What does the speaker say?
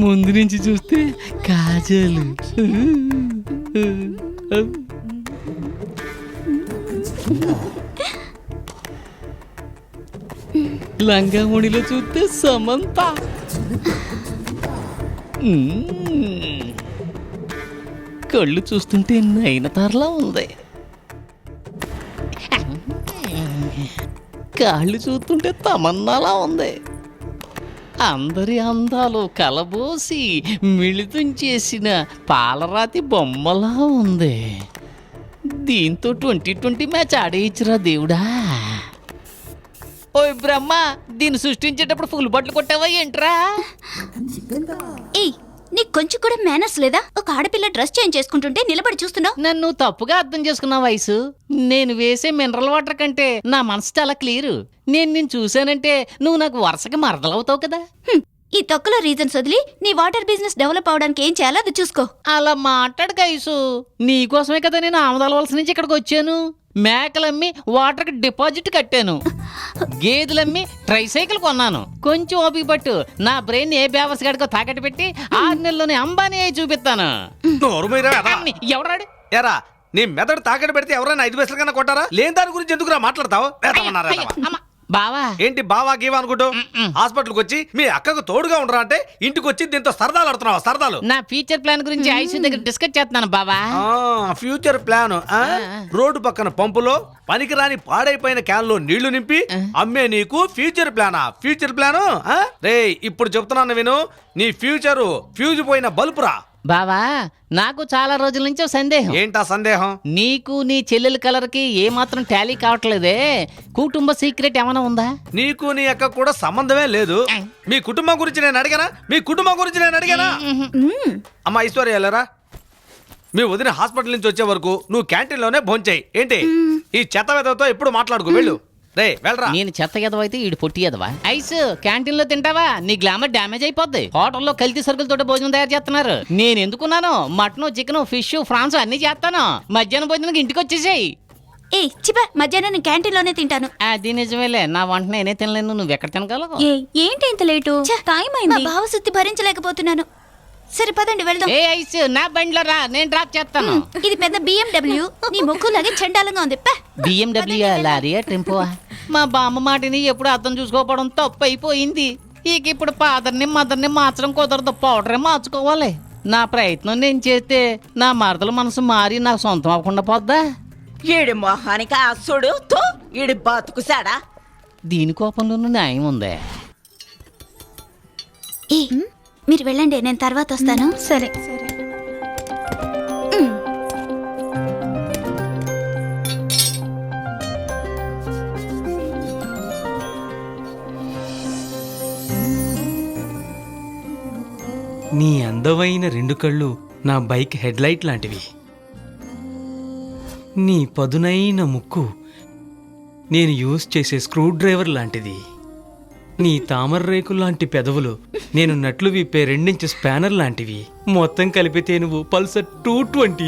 ముందు నుంచి చూస్తే కాజలు, లంగామణిలో చూస్తే సమంత, కళ్ళు చూస్తుంటే నయనతారలా ఉంది, కాళ్ళు చూస్తుంటే తమన్నాలా ఉంది. అందరి అందాలు కలబోసి మిళితం చేసిన పాలరాతి బొమ్మలా ఉంది. దీంతో 2020 మ్యాచ్ ఆడేయచ్చురా దేవుడా. ఓయ్ బ్రహ్మ, దీన్ని సృష్టించేటప్పుడు ఫుల్ బట్టలు కొట్టావా ఏంట్రా? ఏయ్, నీకు కొంచెం కూడా మేనర్స్ లేదా? ఒక ఆడపిల్ల డ్రెస్ చేంజ్ చేసుకుంటుంటే నిలబడి చూస్తున్నావు. నన్ను తప్పుగా అర్థం చేసుకున్న వయసు. నేను వేసే మినరల్ వాటర్ కంటే నా మనసు చాలా క్లియర్. నేను చూశానంటే నువ్వు నాకు వరుసగా మరదలవుతావు కదా. ఈ తొక్కలో రీజన్స్ వదిలి నీ వాటర్ బిజినెస్ డెవలప్ అవడానికి ఏం చేయాలో అది చూసుకో. అలా మాట్లాడు కైసు. నీకోసమే కదా నేను ఆమదాలవలస నుంచి ఇక్కడికి వచ్చాను. మేకలమ్మి వాటర్కి డిపాజిట్ కట్టాను, గేదెలమ్మి ట్రైసైకిల్ కొన్నాను. కొంచెం ఓపిక పట్టు, నా బ్రెయిన్ ఏ బేవర్స్ గడికో తాకట్టు పెట్టి 6 నెలల్లోనే అంబానీ అయి చూపిస్తాను. ఎవరాడు? ఎరా, నీ మెదడు తాకట్టు పెడితే ఎవరైనా 5 పైసలు కన్నా కొట్టారా? లేని దాని గురించి ఎందుకురా మాట్లాడతావు? బావా ఏంటి బావా గీవా అనుకుంటూ హాస్పిటల్కి వచ్చి మీ అక్కకు తోడుగా ఉండరా అంటే ఇంటికి వచ్చి దీంతో సరదాలు ఆడుతున్నావా? సరదాలు నా ఫ్యూచర్ ప్లాన్ గురించి ఐసీ దగ్గర డిస్కస్ చేస్తున్నాను బావా. ఫ్యూచర్ ప్లాన్ రోడ్డు పక్కన పంపులో పనికిరాని పాడైపోయిన క్యాన్ లో నీళ్లు నింపి అమ్మే నీకు ఫ్యూచర్ ప్లానా? ఫ్యూచర్ ప్లాను రే, ఇప్పుడు చెప్తున్నాను విను. నీ ఫ్యూచరు ఫ్యూజ్ పోయిన బల్బురా. బావా, నాకు చాలా రోజుల నుంచి సందేహం. ఏంటా సందేహం? నీకు నీ చెల్లెల కలర్ కి ఏ మాత్రం టాలీ కావట్లేదే. కుటుంబ సీక్రెట్ ఏమైనా ఉందా? నీకు నీ అక్క కూడా సంబంధమే లేదు. మీ కుటుంబం గురించి నేను అడిగానా? మీ కుటుంబం గురించి నేను అడిగానా? అమ్మా ఐశ్వర్య, వెళ్ళరా. మీ వదిన హాస్పిటల్ నుంచి వచ్చే వరకు నువ్వు క్యాంటీన్ లోనే భోంచేయి. ఏంటి ఈ చెత్త వెదవతో ఎప్పుడు మాట్లాడుకో. వెళ్ళు రే, వెళ్ళరా. నేను చెత్త ఎదవైతే ఈడు పొట్టి ఎదవా. ఐస్ క్యాంటీన్ లో తింటావా? నీ గ్లామర్ డ్యామేజ్ అయిపోద్ది. హోటల్లో కల్తీ సరుకులతో భోజనం తయారు చేస్తున్నారు. నేను ఎందుకున్నాను? మటన్, చికెన్, ఫిష్, ఫ్రాన్స్ అన్ని చేస్తాను. మధ్యాహ్నం భోజనానికి ఇంటికి వచ్చేసేయి. ఏ చిపా, మధ్యాహ్నం నేను క్యాంటీన్ లోనే తింటాను. అది నిజమేలే, నా వంట నేనే తినలేను, నువ్వు ఎక్కడ తినగలవు? ఏంటి ఇంత లేటు? టైం అయింది. భావశుద్ధి భరించలేకపోతున్నాను. సరే పదండి వెళ్దాం. ఏ ఐస్, నా బండిలో రా, నేను డ్రాప్ చేస్తాను. ఇది పెద్ద BMW. నీ ముక్కులాగే చండాలంగా ఉంది. BMW లారీయా టెంపోవా? మా బామ్మ మాటిని ఎప్పుడు అర్థం చూసుకోకపోవడం తప్పు అయిపోయింది. ఇక ఇప్పుడు ఫాదర్ని మదర్ని మార్చడం కుదరదు, పౌడరే మార్చుకోవాలి. నా ప్రయత్నం నేను చేస్తే నా మరదల మనసు మారి నాకు సొంతం అవ్వకుండా పోద్దా? ఈడి మొహానికి అసుడు ఈడి బతుకుసాడా. దీని కోపంలోనూ న్యాయం ఉందే. మీరు వెళ్ళండి, నేను తర్వాత వస్తాను. సరే. నీ అందమైన 2 కళ్ళు నా బైక్ హెడ్లైట్ లాంటివి. నీ పదునైన ముక్కు నేను యూజ్ చేసే స్క్రూ డ్రైవర్ లాంటిది. నీ తామర రేకు లాంటి పెదవులు నేను నట్లు విప్పే 2 ఇంచ్ స్పానర్ లాంటివి. మొత్తం కలిపితే నువ్వు పల్సర్ 220.